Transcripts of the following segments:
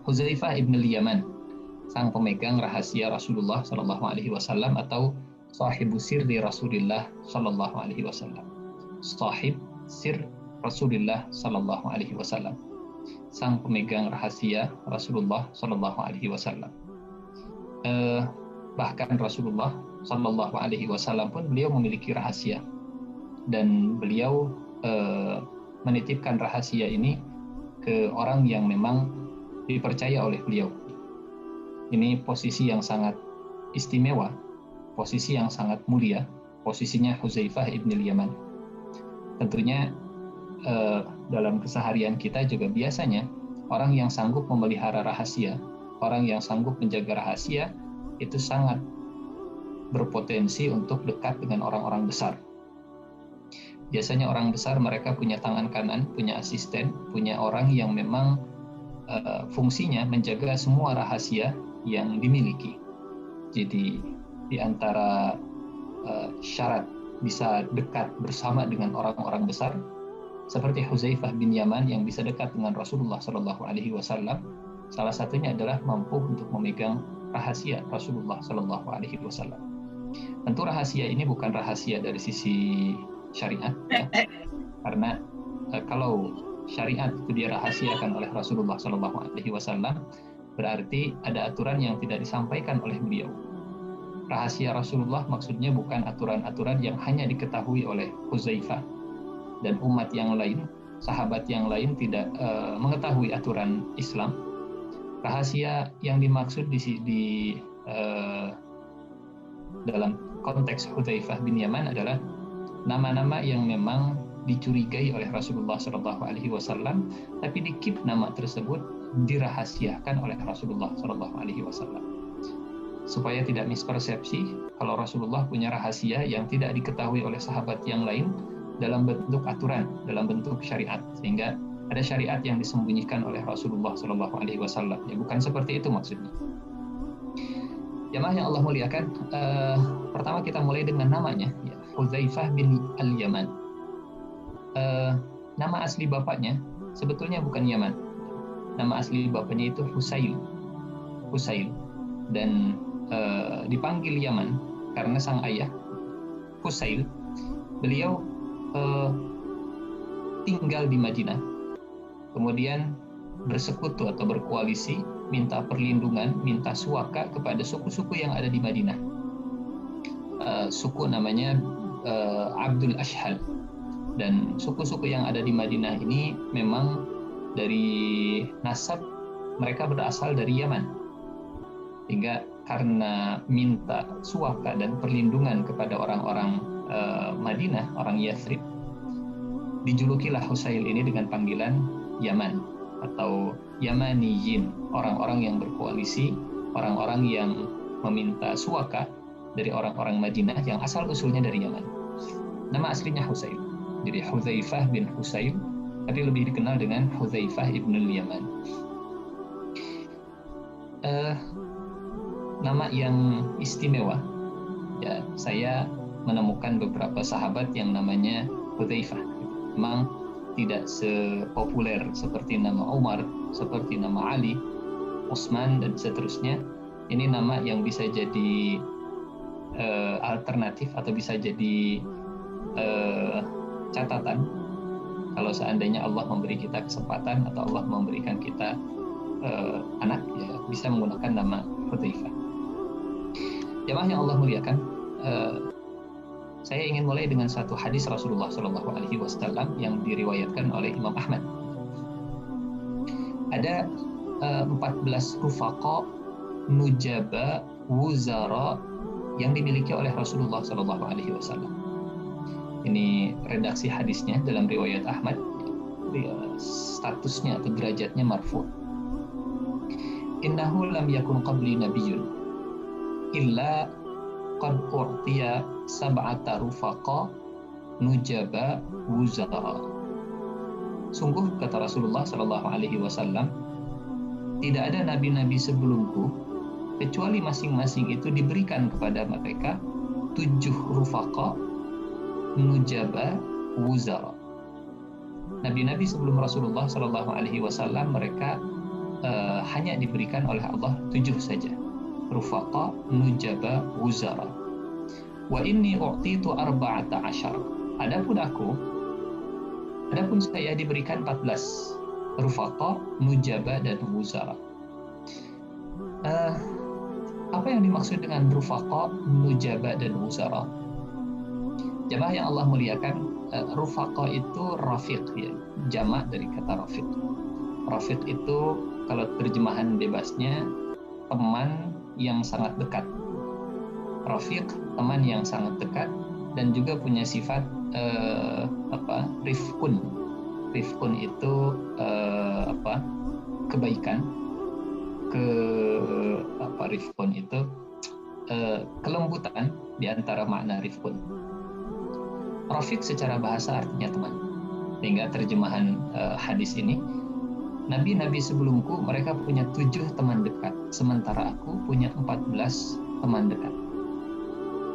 Hudzaifah ibn al-Yaman, sang pemegang rahasia Rasulullah Shallallahu Alaihi Wasallam atau sahibu sirri Rasulullah Shallallahu Alaihi Wasallam. Sahib sir Rasulullah Shallallahu Alaihi Wasallam, sang pemegang rahasia Rasulullah Shallallahu Alaihi Wasallam. Bahkan Rasulullah Shallallahu Alaihi Wasallam pun beliau memiliki rahasia, dan beliau menitipkan rahasia ini ke orang yang memang dipercaya oleh beliau. Ini posisi yang sangat istimewa, posisi yang sangat mulia, posisinya Hudzaifah ibn al-Yaman. Tentunya dalam keseharian kita juga biasanya orang yang sanggup memelihara rahasia, orang yang sanggup menjaga rahasia itu sangat berpotensi untuk dekat dengan orang-orang besar. Biasanya orang besar mereka punya tangan kanan, punya asisten, punya orang yang memang fungsinya menjaga semua rahasia yang dimiliki. Jadi di antara syarat bisa dekat bersama dengan orang-orang besar seperti Hudzaifah bin Yaman yang bisa dekat dengan Rasulullah Shallallahu Alaihi Wasallam, salah satunya adalah mampu untuk memegang rahasia Rasulullah Shallallahu Alaihi Wasallam. Tentu rahasia ini bukan rahasia dari sisi syariat, ya. Karena kalau syariat itu dirahasiakan oleh Rasulullah Shallallahu Alaihi Wasallam, berarti ada aturan yang tidak disampaikan oleh beliau. Rahasia Rasulullah maksudnya bukan aturan-aturan yang hanya diketahui oleh Hudzaifah dan umat yang lain, sahabat yang lain tidak mengetahui aturan Islam. Rahasia yang dimaksud di dalam konteks Hudzaifah bin Yaman adalah nama-nama yang memang dicurigai oleh Rasulullah Shallallahu Alaihi Wasallam, tapi dikip nama tersebut dirahasiakan oleh Rasulullah Shallallahu Alaihi Wasallam supaya tidak mispersepsi kalau Rasulullah punya rahasia yang tidak diketahui oleh sahabat yang lain dalam bentuk aturan, dalam bentuk syariat, sehingga ada syariat yang disembunyikan oleh Rasulullah Shallallahu Alaihi Wasallam. Ya, bukan seperti itu maksudnya. Jamaah yang Allah muliakan, pertama kita mulai dengan namanya, ya, Hudzaifah bin al-Yaman. Nama asli bapaknya sebetulnya bukan Yaman. Nama asli bapaknya itu Husail, dan dipanggil Yaman karena sang ayah Husail, beliau tinggal di Madinah, kemudian bersekutu atau berkoalisi, minta perlindungan, minta suaka kepada suku-suku yang ada di Madinah. Suku namanya Abdul Ashhal, dan suku-suku yang ada di Madinah ini memang dari nasab mereka berasal dari Yaman, sehingga karena minta suaka dan perlindungan kepada orang-orang Madinah, orang Yathrib, dijulukilah Husail ini dengan panggilan Yaman atau Yamaniyin, orang-orang yang berkoalisi, orang-orang yang meminta suaka dari orang-orang Madinah yang asal usulnya dari Yaman. Nama aslinya Husail, jadi Hudzaifah bin Husail, tapi lebih dikenal dengan Hudzaifah ibn al-Yaman. Nama yang istimewa, ya, saya menemukan beberapa sahabat yang namanya Hudzaifah. Memang tidak sepopuler seperti nama Umar, seperti nama Ali, Utsman, dan seterusnya. Ini nama yang bisa jadi alternatif atau bisa jadi catatan kalau seandainya Allah memberi kita kesempatan atau Allah memberikan kita anak, ya, bisa menggunakan nama Hudzaifah. Jamaah yang Allah muliakan, saya ingin mulai dengan satu hadis Rasulullah Shallallahu Alaihi Wasallam yang diriwayatkan oleh Imam Ahmad. Ada 14 rufaqa, nujaba, wuzara yang dimiliki oleh Rasulullah Shallallahu Alaihi Wasallam. Ini redaksi hadisnya dalam riwayat Ahmad, statusnya atau derajatnya marfu'. Innahu lam yakun qabli nabiyyun illa qad u'tiya sab'ata rufaqa nujaba wuzara. Sungguh, kata Rasulullah Shallallahu Alaihi Wasallam, tidak ada nabi-nabi sebelumku kecuali masing-masing itu diberikan kepada mereka 7 rufaqa nujaba wuzara. Nabi-nabi sebelum Rasulullah Shallallahu Alaihi Wasallam mereka hanya diberikan oleh Allah 7 saja. Rufaqa, nujaba, wuzara. Wa inni u'titu 14. Adapun saya diberikan 14. Rufaqa, nujaba, dan wuzara. Apa yang dimaksud dengan rufaqa, nujaba, dan wuzara? Jamaah yang Allah muliakan, rufaqa itu rafiq, ya, jamak dari kata rafiq. Rafiq itu kalau terjemahan bebasnya teman yang sangat dekat. Rafiq, teman yang sangat dekat, dan juga punya sifat rifqun. Rifqun itu kebaikan. Rifqun itu kelembutan di antara makna rifqun. Rafiq secara bahasa artinya teman. Sehingga terjemahan hadis ini, Nabi-nabi sebelumku mereka punya 7 teman dekat, sementara aku punya 14 teman dekat.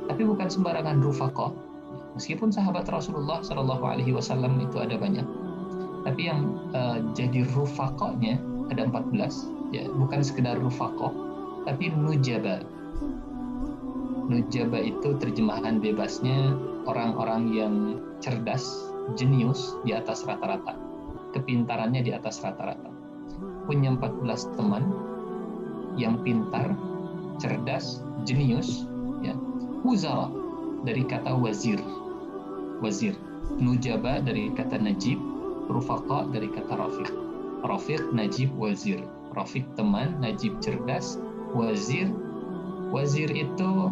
Tapi bukan sembarangan rufaqa. Meskipun sahabat Rasulullah Shallallahu Alaihi Wasallam itu ada banyak, tapi yang jadi rufaqanya ada 14. Ya, bukan sekedar rufaqa, tapi nujaba. Nujaba itu terjemahan bebasnya orang-orang yang cerdas, jenius di atas rata-rata. Kepintarannya di atas rata-rata. Punya 14 teman yang pintar, cerdas, jenius, ya. Wuzara dari kata wazir. Wazir. Nujaba dari kata najib, rufaqa dari kata rafiq. Rafiq, najib, wazir. Rafiq teman, najib cerdas, wazir. Wazir itu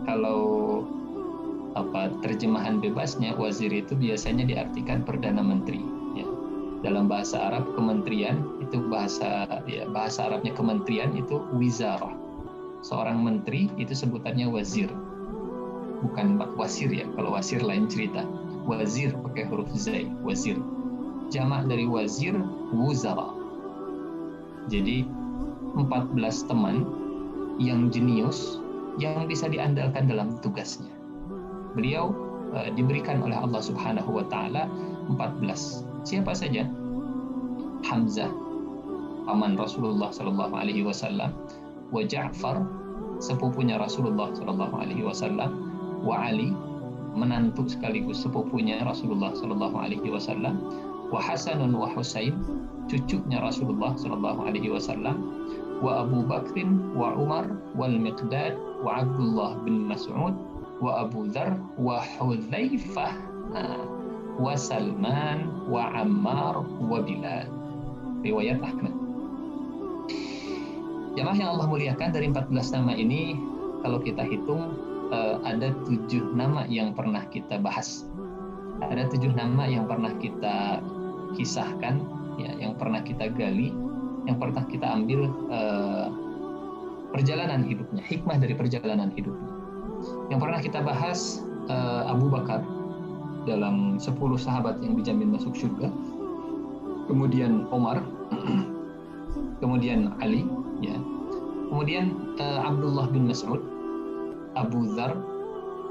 kalau terjemahan bebasnya, wazir itu biasanya diartikan perdana menteri, ya. Dalam bahasa Arab kementerian itu bahasa Arabnya kementerian itu wizarah. Seorang menteri itu sebutannya wazir, bukan wasir, ya. Kalau wasir lain cerita. Wazir pakai huruf zai, wazir. Jamak dari wazir wuzara. Jadi 14 teman yang jenius yang bisa diandalkan dalam tugasnya. Beliau diberikan oleh Allah Subhanahu wa taala 14. Siapa saja? Hamzah, paman Rasulullah sallallahu alaihi wasallam, wa Ja'far, sepupunya Rasulullah sallallahu alaihi wasallam, wa Ali, menantu sekaligus sepupunya Rasulullah sallallahu alaihi wasallam, wa Hasanun wa Husain, cucunya Rasulullah sallallahu alaihi wasallam, wa Abu Bakrin wa Umar wal Miqdad wa Abdullah bin Mas'ud wa Abu Dzar wa Hudzaifah wa Salman wa Ammar wa Bilal. Riwayat Ahmad. Jamaah yang Allah muliakan, dari 14 nama ini kalau kita hitung ada 7 nama yang pernah kita bahas. Ada 7 nama yang pernah kita kisahkan, ya, yang pernah kita gali, yang pernah kita ambil perjalanan hidupnya, hikmah dari perjalanan hidupnya. Yang pernah kita bahas Abu Bakar dalam 10 sahabat yang dijamin masuk surga, kemudian Umar, kemudian Ali, ya, kemudian Abdullah bin Mas'ud, Abu Dzar,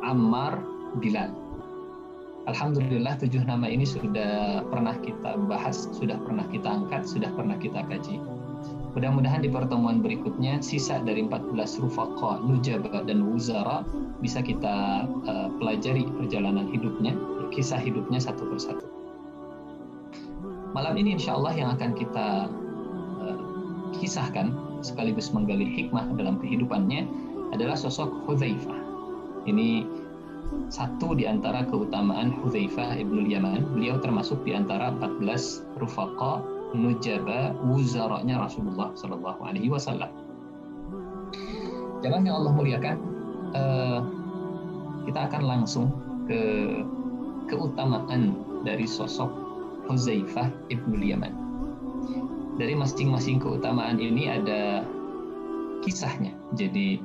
Ammar, Bilal. Alhamdulillah 7 nama ini sudah pernah kita bahas, sudah pernah kita angkat, sudah pernah kita kaji. Mudah-mudahan di pertemuan berikutnya sisa dari 14 rufaqa, nujaba, dan wuzara bisa kita pelajari perjalanan hidupnya, kisah hidupnya satu persatu. Malam ini insya Allah yang akan kita kisahkan sekaligus menggali hikmah dalam kehidupannya adalah sosok Hudzaifah. Ini satu di antara keutamaan Hudzaifah ibnul Yaman. Beliau termasuk di antara 14 rufaqa, nujaba, wuzaranya Rasulullah Sallallahu Alaihi Wasallam. Jamaah yang Allah muliakan, kita akan langsung ke keutamaan dari sosok Hudzaifah ibnul Yaman. Dari masing-masing keutamaan ini ada kisahnya. Jadi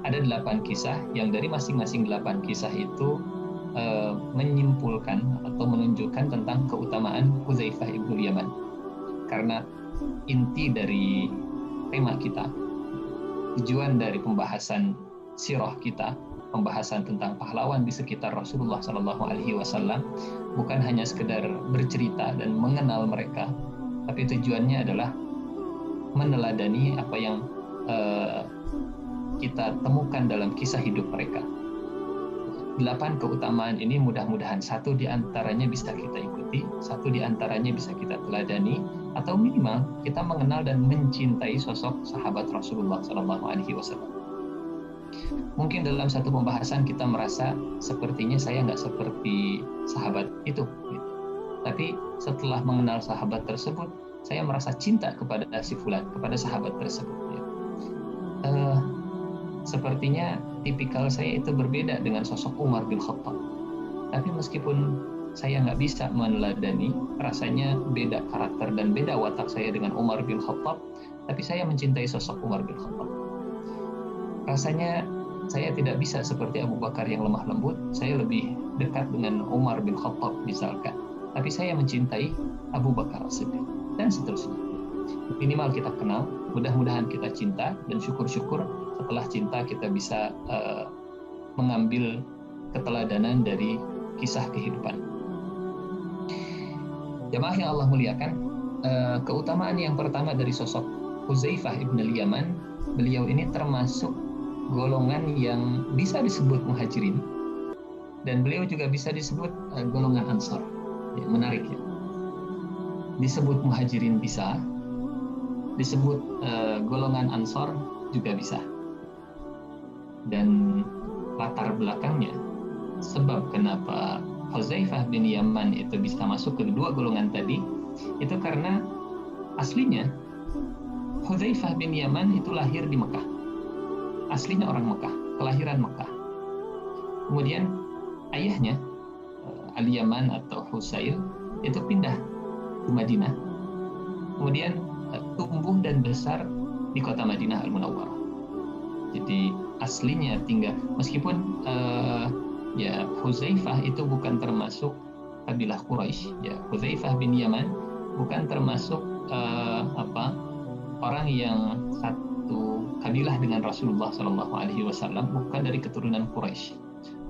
ada 8 kisah yang dari masing-masing 8 kisah itu menyimpulkan atau menunjukkan tentang keutamaan Hudzaifah ibnul Yaman. Karena inti dari tema kita, tujuan dari pembahasan sirah kita, pembahasan tentang pahlawan di sekitar Rasulullah Sallallahu Alaihi Wasallam, bukan hanya sekedar bercerita dan mengenal mereka, tapi tujuannya adalah meneladani apa yang kita temukan dalam kisah hidup mereka. 8 keutamaan ini mudah-mudahan satu di antaranya bisa kita ikuti, satu di antaranya bisa kita teladani, atau minimal kita mengenal dan mencintai sosok sahabat Rasulullah SAW. Mungkin dalam satu pembahasan kita merasa sepertinya saya nggak seperti sahabat itu, tapi setelah mengenal sahabat tersebut, saya merasa cinta kepada si fulan, kepada sahabat tersebut. Sepertinya tipikal saya itu berbeda dengan sosok Umar bin Khattab. Tapi meskipun saya nggak bisa meneladani, rasanya beda karakter dan beda watak saya dengan Umar bin Khattab, tapi saya mencintai sosok Umar bin Khattab. Rasanya saya tidak bisa seperti Abu Bakar yang lemah lembut, saya lebih dekat dengan Umar bin Khattab misalkan. Tapi saya mencintai Abu Bakar As-Siddiq, dan seterusnya. Minimal kita kenal, mudah-mudahan kita cinta, dan syukur-syukur setelah cinta kita bisa mengambil keteladanan dari kisah kehidupan. Jamaah yang Allah muliakan, keutamaan yang pertama dari sosok Hudzaifah ibn al-Yaman, beliau ini termasuk golongan yang bisa disebut muhajirin, dan beliau juga bisa disebut golongan ansar. Menarik ya, disebut muhajirin bisa, disebut golongan ansar juga bisa. Dan latar belakangnya, sebab kenapa Hudzaifah bin Yaman itu bisa masuk ke kedua golongan tadi, itu karena aslinya Hudzaifah bin Yaman itu lahir di Mekah. Aslinya orang Mekah, kelahiran Mekah. Kemudian ayahnya Al-Yaman atau Husail itu pindah ke Madinah. Kemudian tumbuh dan besar di kota Madinah Al-Munawwarah. Jadi aslinya tinggal, meskipun ya Hudzaifah itu bukan termasuk kabilah Quraisy, ya Hudzaifah bin Yaman bukan termasuk orang yang satu kabilah dengan Rasulullah SAW, bukan dari keturunan Quraisy.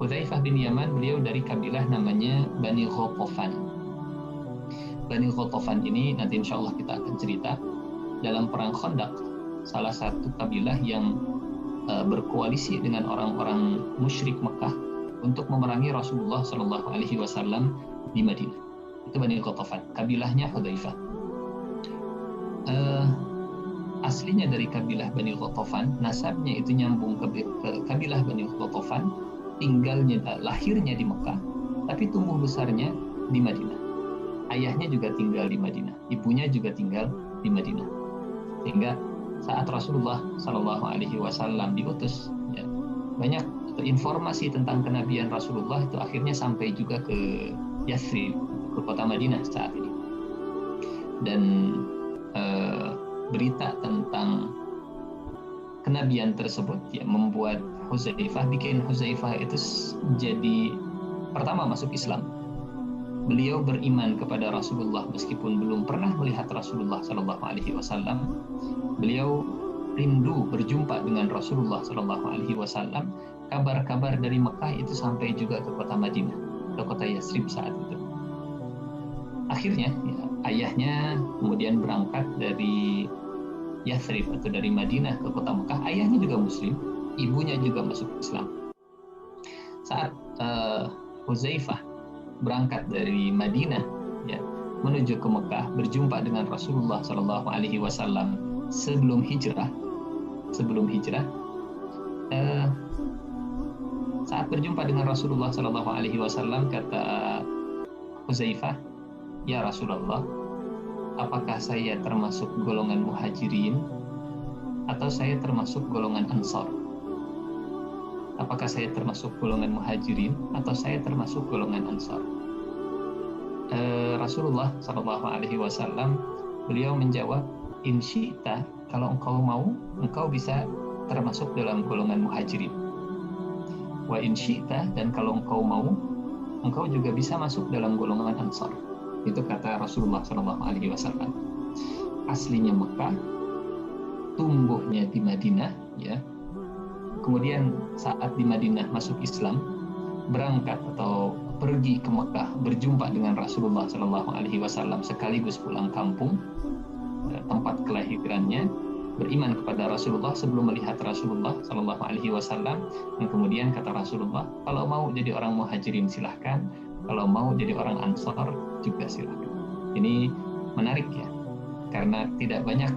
Hudzaifah bin Yaman beliau dari kabilah namanya Bani Ghatafan. Bani Ghatafan ini nanti insya Allah kita akan cerita dalam perang Khandaq, salah satu kabilah yang berkoalisi dengan orang-orang musyrik Mekah untuk memerangi Rasulullah SAW di Madinah. Itu Bani Ghatafan, kabilahnya Hudzaifah. Aslinya dari kabilah Bani Ghatafan, nasabnya itu nyambung ke kabilah Bani Ghatafan, lahirnya di Mekah, tapi tumbuh besarnya di Madinah. Ayahnya juga tinggal di Madinah, ibunya juga tinggal di Madinah. Sehingga saat Rasulullah SAW diutus, ya, banyak informasi tentang kenabian Rasulullah itu akhirnya sampai juga ke Yathrib, ke kota Madinah saat ini. Dan berita tentang kenabian tersebut ya membuat bikin Hudzaifah itu jadi pertama masuk Islam. Beliau beriman kepada Rasulullah meskipun belum pernah melihat Rasulullah SAW. Beliau rindu berjumpa dengan Rasulullah SAW. Kabar-kabar dari Mekah itu sampai juga ke kota Madinah, ke kota Yathrib saat itu. Akhirnya ya, ayahnya kemudian berangkat dari Yathrib atau dari Madinah ke kota Mekah. Ayahnya juga Muslim, ibunya juga masuk Islam. Saat Hudzaifah berangkat dari Madinah ya, menuju ke Mekah, berjumpa dengan Rasulullah SAW sebelum hijrah. Saat berjumpa dengan Rasulullah SAW, kata Hudzaifah, "Ya Rasulullah, apakah saya termasuk golongan muhajirin atau saya termasuk golongan ansar? Apakah saya termasuk golongan muhajirin atau saya termasuk golongan ansar?" Rasulullah SAW beliau menjawab, "In syi'ta, kalau engkau mau, engkau bisa termasuk dalam golongan muhajirin. Wa in syi'ta, dan kalau engkau mau, engkau juga bisa masuk dalam golongan ansar." Itu kata Rasulullah SAW. Aslinya Mekah, tumbuhnya di Madinah, ya. Kemudian saat di Madinah masuk Islam, berangkat atau pergi ke Mekah berjumpa dengan Rasulullah Shallallahu Alaihi Wasallam sekaligus pulang kampung, tempat kelahirannya, beriman kepada Rasulullah sebelum melihat Rasulullah Shallallahu Alaihi Wasallam, dan kemudian kata Rasulullah, kalau mau jadi orang muhajirin silahkan, kalau mau jadi orang ansar juga silahkan. Ini menarik ya, karena tidak banyak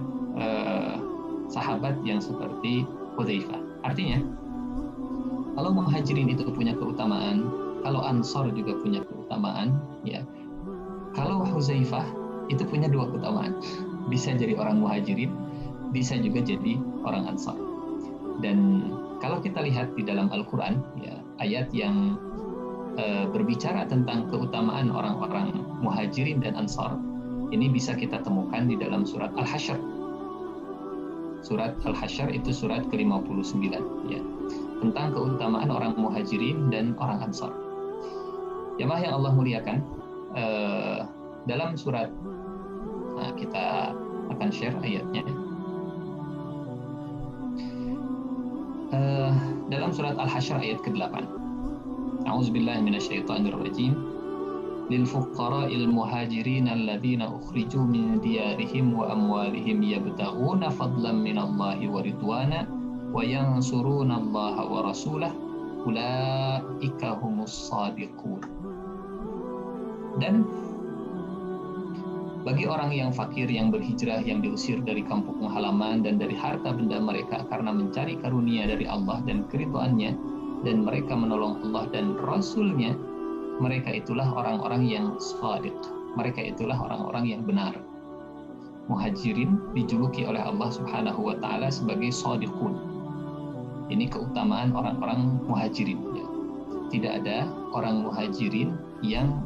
sahabat yang seperti Hudzaifah. Artinya, kalau muhajirin itu punya keutamaan, kalau ansar juga punya keutamaan, ya. Kalau Hudzaifah itu punya dua keutamaan, bisa jadi orang muhajirin, bisa juga jadi orang ansar. Dan kalau kita lihat di dalam Al-Quran, ya, ayat yang berbicara tentang keutamaan orang-orang muhajirin dan ansar, ini bisa kita temukan di dalam surat Al-Hasyr. Surat Al-Hasyr itu surat ke-59, ya, tentang keutamaan orang muhajirin dan orang ansar. Jamaah yang Allah muliakan, dalam surat, kita akan share ayatnya. Dalam surat Al-Hasyr ayat ke-8. A'udzubillahi minasyaitonirrajim. Lil fuqara'il muhajirin alladziina ukhriju min diyarihim wa amwalihim yabtaghuna fadlan minallahi wa ridwana wa yansuruna Allaha wa rasulahu ulaika humus shadiqun. Dan bagi orang yang fakir, yang berhijrah, yang diusir dari kampung halaman dan dari harta benda mereka karena mencari karunia dari Allah dan keridhaannya, dan mereka menolong Allah dan Rasul-Nya, mereka itulah orang-orang yang shadiq. Mereka itulah orang-orang yang benar. Muhajirin dijuluki oleh Allah Subhanahu wa Ta'ala sebagai shadiqun. Ini keutamaan orang-orang muhajirin. Ya. Tidak ada orang muhajirin yang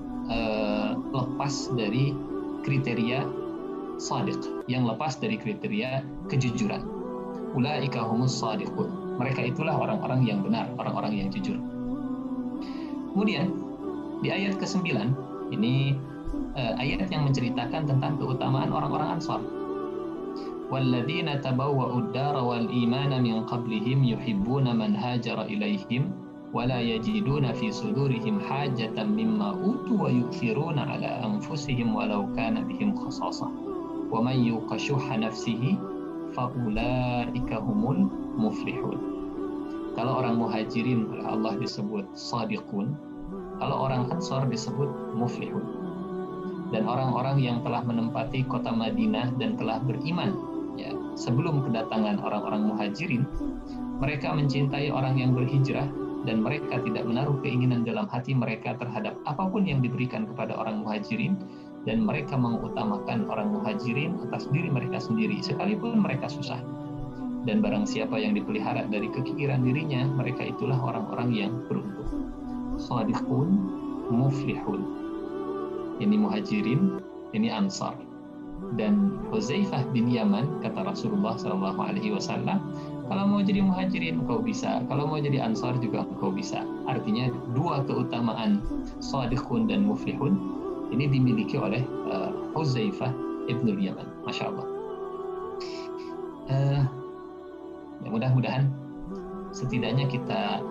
lepas dari kriteria shadiq, yang lepas dari kriteria kejujuran. Ulaika humus shadiqun. Mereka itulah orang-orang yang benar, orang-orang yang jujur. Kemudian di ayat ke-9 ini ayat yang menceritakan tentang keutamaan orang-orang Ansar. Walladzina tabawwa'ud dara wal imana min qablihim yuhibbuna man hajara ilaihim wala yajiduna fi sudurihim hajatan mimma utu wa yu'thiruna ala anfusihim walau kana bihim khasasah wa man yuqa shuhha nafsihi fa ulaika humul muflihun. Kalau orang muhajirin oleh Allah disebut shadiqun, kalau orang ansar disebut muflihun. Dan orang-orang yang telah menempati kota Madinah dan telah beriman, ya, sebelum kedatangan orang-orang muhajirin, mereka mencintai orang yang berhijrah dan mereka tidak menaruh keinginan dalam hati mereka terhadap apapun yang diberikan kepada orang muhajirin, dan mereka mengutamakan orang muhajirin atas diri mereka sendiri sekalipun mereka susah. Dan barang siapa yang dipelihara dari kekikiran dirinya, mereka itulah orang-orang yang beruntung. Shadiqun, muflihun. Ini muhajirin, ini ansar. Dan Hudzaifah bin Yaman, kata Rasulullah SAW, kalau mau jadi muhajirin engkau bisa, kalau mau jadi ansar juga engkau bisa. Artinya dua keutamaan shadiqun dan muflihun ini dimiliki oleh Hudzaifah ibn Yaman. Masya Allah. Ya, mudah-mudahan setidaknya kita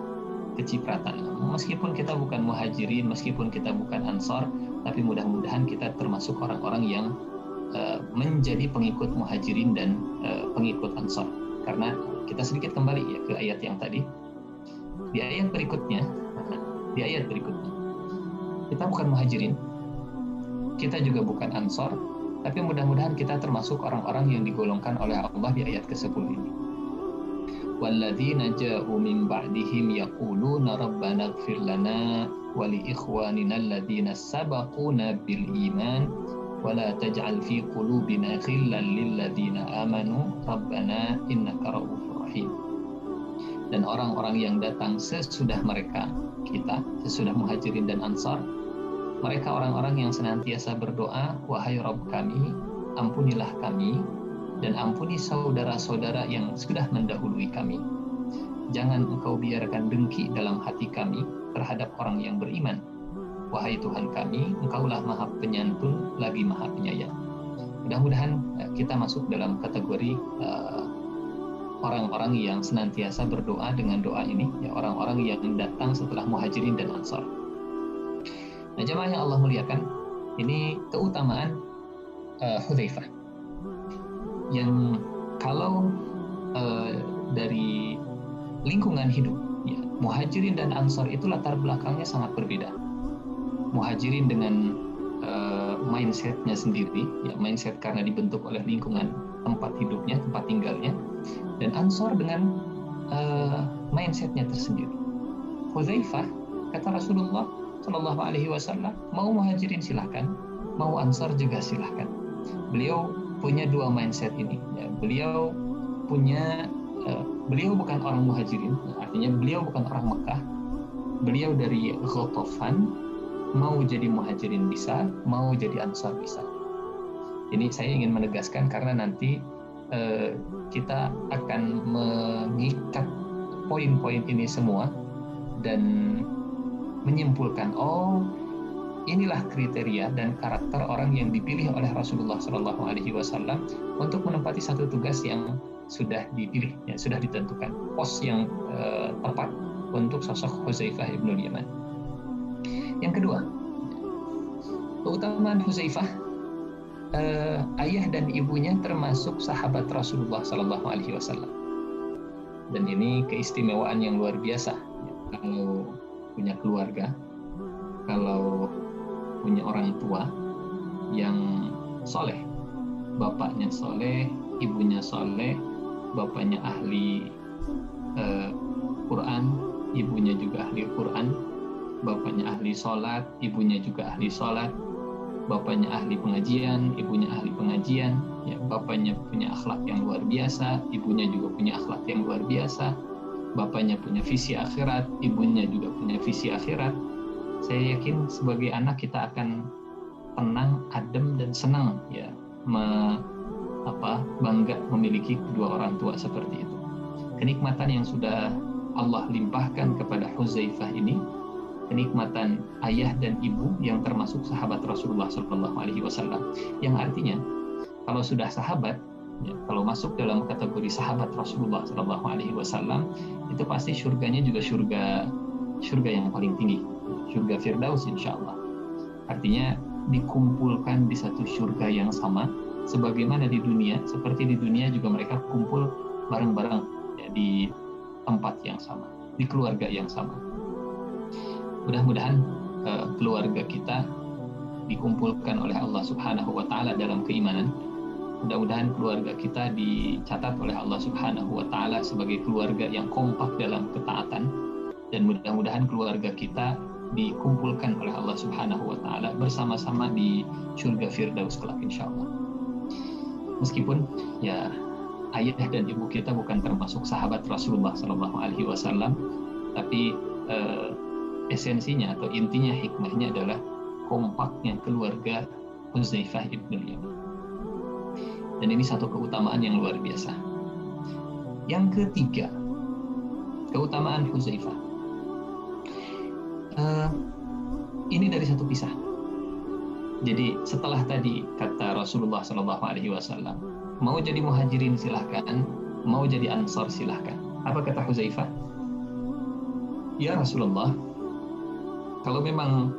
kecipratan, meskipun kita bukan muhajirin, meskipun kita bukan ansar, tapi mudah-mudahan kita termasuk orang-orang yang menjadi pengikut muhajirin dan pengikut ansar. Karena kita sedikit kembali ya ke ayat yang tadi. Di ayat berikutnya, kita bukan muhajirin, kita juga bukan ansar, tapi mudah-mudahan kita termasuk orang-orang yang digolongkan oleh Allah di ayat ke-10 ini. وَالَّذِينَ جَاءُوا مِنْ بَعْدِهِمْ يَقُولُونَ رَبَّنَا اغْفِرْ لَنَا وَلِإِخْوَانِنَا الَّذِينَ سَبَقُونَا بِالْإِيمَانِ وَلَا تَجْعَلْ فِي قُلُوبِنَا غِلًّا لِلَّذِينَ آمَنُوا رَبَّنَا إِنَّكَ رَءُوفٌ رَحِيمٌ. Dan orang-orang yang datang sesudah mereka, kita, sesudah muhajirin dan ansar, mereka orang-orang yang senantiasa berdoa, wahai Rabb kami, ampunilah kami, dan ampuni saudara-saudara yang sudah mendahului kami. Jangan engkau biarkan dengki dalam hati kami terhadap orang yang beriman. Wahai Tuhan kami, engkaulah maha penyantun lagi maha penyayang. Mudah-mudahan kita masuk dalam kategori orang-orang yang senantiasa berdoa dengan doa ini, ya, orang-orang yang datang setelah muhajirin dan ansar. Nah, jemaah yang Allah muliakan, ini keutamaan Hudzaifah yang kalau dari lingkungan hidup, ya, Muhajirin dan Ansar itu latar belakangnya sangat berbeda. Muhajirin dengan mindsetnya sendiri, ya, mindset karena dibentuk oleh lingkungan tempat hidupnya, tempat tinggalnya, dan Ansar dengan mindsetnya tersendiri. Hudzaifah, kata Rasulullah Shallallahu Alaihi Wasallam, mau Muhajirin silahkan, mau Ansar juga silahkan. Beliau punya dua mindset ini. Ya, beliau bukan orang Muhajirin, artinya beliau bukan orang Mekah. Beliau dari Ghatafan, mau jadi Muhajirin bisa, mau jadi Ansar bisa. Ini saya ingin menegaskan karena nanti kita akan mengikat poin-poin ini semua dan menyimpulkan, oh, inilah kriteria dan karakter orang yang dipilih oleh Rasulullah Shallallahu Alaihi Wasallam untuk menempati satu tugas yang sudah dipilih, yang sudah ditentukan, pos yang tepat untuk sosok Hudzaifah ibnul Yaman. Yang kedua, keutamaan Hudzaifah, ayah dan ibunya termasuk sahabat Rasulullah Shallallahu Alaihi Wasallam, dan ini keistimewaan yang luar biasa. Kalau punya keluarga, kalau punya orang tua yang soleh, bapaknya soleh, ibunya soleh, bapaknya ahli Quran, ibunya juga ahli Quran, bapaknya ahli sholat, ibunya juga ahli sholat, bapaknya ahli pengajian, ibunya ahli pengajian, ya, bapaknya punya akhlak yang luar biasa, ibunya juga punya akhlak yang luar biasa, bapaknya punya visi akhirat, ibunya juga punya visi akhirat. Saya yakin sebagai anak kita akan tenang, adem, dan senang, ya, bangga memiliki kedua orang tua seperti itu. Kenikmatan yang sudah Allah limpahkan kepada Hudzaifah ini, kenikmatan ayah dan ibu yang termasuk sahabat Rasulullah Shallallahu Alaihi Wasallam, yang artinya kalau sudah sahabat, ya, kalau masuk dalam kategori sahabat Rasulullah Shallallahu Alaihi Wasallam, itu pasti surganya juga surga yang paling tinggi, surga Firdaus insya Allah. Artinya dikumpulkan di satu surga yang sama, sebagaimana di dunia, seperti di dunia juga mereka kumpul bareng-bareng, ya, di tempat yang sama, di keluarga yang sama. Mudah-mudahan keluarga kita dikumpulkan oleh Allah Subhanahu wa Ta'ala dalam keimanan. Mudah-mudahan keluarga kita dicatat oleh Allah Subhanahu wa Ta'ala sebagai keluarga yang kompak dalam ketaatan, dan mudah-mudahan keluarga kita dikumpulkan oleh Allah Subhanahu wa Ta'ala bersama-sama di surga Firdaus kelak insyaallah. Meskipun, ya, ayah dan ibu kita bukan termasuk sahabat Rasulullah Sallallahu Alaihi Wasallam, tapi esensinya atau intinya, hikmahnya adalah kompaknya keluarga Hudzaifah ibnul Yaman. Dan ini satu keutamaan yang luar biasa. Yang ketiga, keutamaan Hudzaifah. Ini dari satu kisah. Jadi setelah tadi kata Rasulullah Shallallahu Alaihi Wasallam, mau jadi Muhajirin silahkan, mau jadi Ansar silahkan. Apa kata Hudzaifah? Ya Rasulullah, kalau memang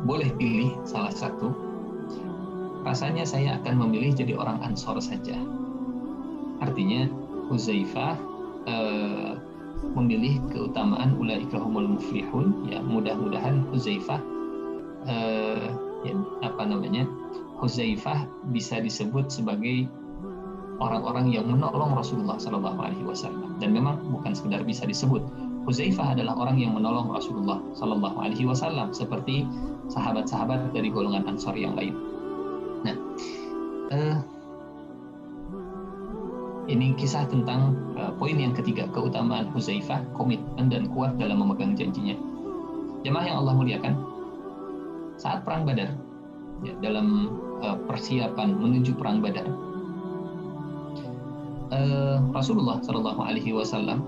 boleh pilih salah satu, rasanya saya akan memilih jadi orang Ansar saja. Artinya Hudzaifah memilih keutamaan ulaika humul muflihun, ya, mudah-mudahan Hudzaifah Hudzaifah bisa disebut sebagai orang-orang yang menolong Rasulullah Sallallahu Alaihi Wasallam, dan memang bukan sekedar bisa disebut, Hudzaifah adalah orang yang menolong Rasulullah Sallallahu Alaihi Wasallam seperti sahabat-sahabat dari golongan Ansar yang lain. Nah, ini kisah tentang poin yang ketiga, keutamaan Hudzaifah, komitmen dan kuat dalam memegang janjinya. Jemaah yang Allah muliakan, saat perang Badar, ya, dalam persiapan menuju perang Badar, Rasulullah Shallallahu Alaihi Wasallam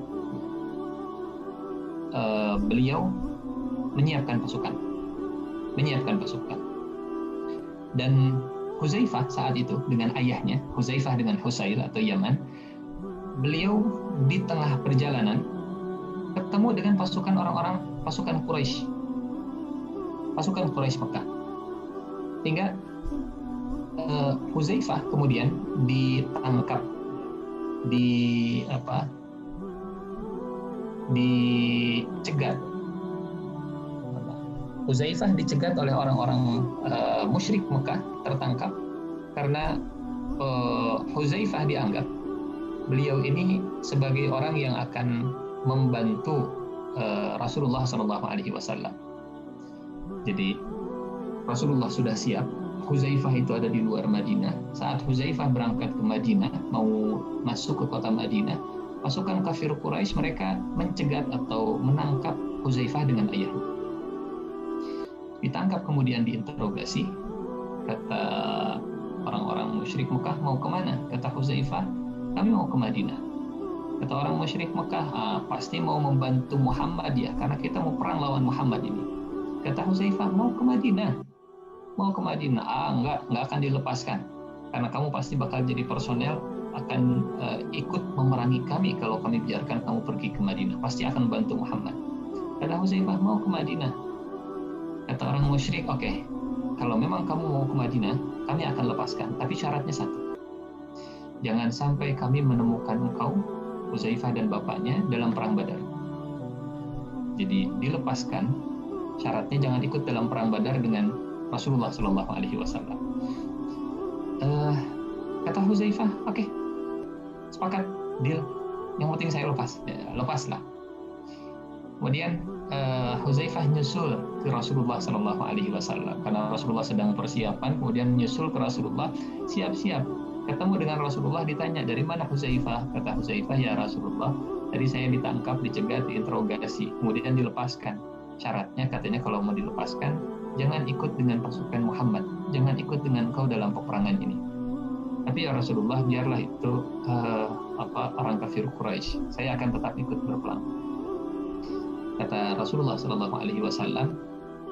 beliau menyiapkan pasukan, dan Hudzaifah saat itu dengan ayahnya, Hudzaifah dengan Husail atau Yaman, beliau di tengah perjalanan ketemu dengan pasukan orang-orang pasukan Quraisy. pasukan Quraisy Mekah. Sehingga Hudzaifah kemudian ditangkap, dicegat. Hudzaifah dicegat oleh orang-orang musyrik Mekah, tertangkap karena Hudzaifah dianggap beliau ini sebagai orang yang akan membantu Rasulullah SAW. Jadi Rasulullah sudah siap, Hudzaifah itu ada di luar Madinah. Saat Hudzaifah berangkat ke Madinah, mau masuk ke kota Madinah, pasukan kafir Quraisy mereka mencegat atau menangkap Hudzaifah dengan ayahnya. Ditangkap kemudian diinterogasi. Kata orang-orang musyrik Mekah, mau kemana? Kata Hudzaifah, kami mau ke Madinah. Kata orang musyrik Mekah, pasti mau membantu Muhammad ya, karena kita mau perang lawan Muhammad ini. Kata Hudzaifah, mau ke Madinah. Mau ke Madinah, enggak akan dilepaskan. Karena kamu pasti bakal jadi personel, akan ikut memerangi kami kalau kami biarkan kamu pergi ke Madinah. Pasti akan bantu Muhammad. Kata Hudzaifah, mau ke Madinah. Kata orang musyrik, oke, kalau memang kamu mau ke Madinah, kami akan lepaskan. Tapi syaratnya satu, jangan sampai kami menemukan engkau, Hudzaifah dan bapaknya dalam perang Badar. Jadi dilepaskan, syaratnya jangan ikut dalam perang Badar dengan Rasulullah SAW. Kata Hudzaifah, oke, sepakat, deal. Yang penting saya lepas, ya, lepaslah. Kemudian Hudzaifah nyusul ke Rasulullah SAW karena Rasulullah sedang persiapan. Kemudian nyusul ke Rasulullah, siap-siap. Ketemu dengan Rasulullah, ditanya, dari mana Hudzaifah? Kata Hudzaifah, ya Rasulullah, tadi saya ditangkap, dicegat, diinterogasi, kemudian dilepaskan. Syaratnya katanya kalau mau dilepaskan, jangan ikut dengan pasukan Muhammad, jangan ikut dengan kau dalam peperangan ini. Tapi ya Rasulullah, biarlah itu orang kafir Quraisy, saya akan tetap ikut berperang. Kata Rasulullah SAW,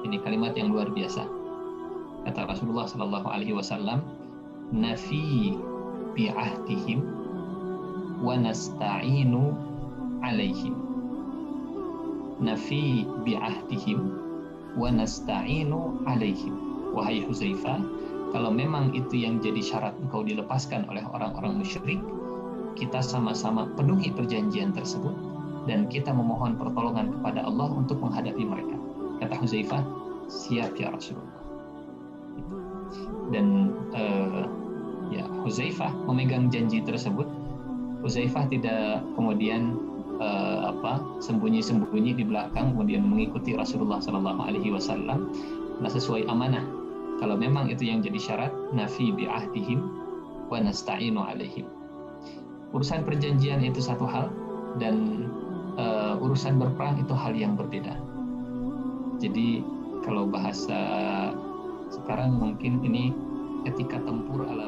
ini kalimat yang luar biasa. Kata Rasulullah SAW, nafi bi'ahdihim wa nasta'inu alaihim. Nafi bi'ahdihim wa nasta'inu alaihim. Wahai Hudzaifah, kalau memang itu yang jadi syarat engkau dilepaskan oleh orang-orang musyrik, kita sama-sama penuhi perjanjian tersebut dan kita memohon pertolongan kepada Allah untuk menghadapi mereka. Kata Hudzaifah, siap ya Rasulullah. Dan ya Hudzaifah memegang janji tersebut. Hudzaifah tidak kemudian sembunyi-sembunyi di belakang kemudian mengikuti Rasulullah SAW. Nah, sesuai amanah. Kalau memang itu yang jadi syarat, nafi bi'ahdihim wa nasta'inu alaihim. Urusan perjanjian itu satu hal, dan urusan berperang itu hal yang berbeda. Jadi kalau bahasa sekarang mungkin ini etika tempur ala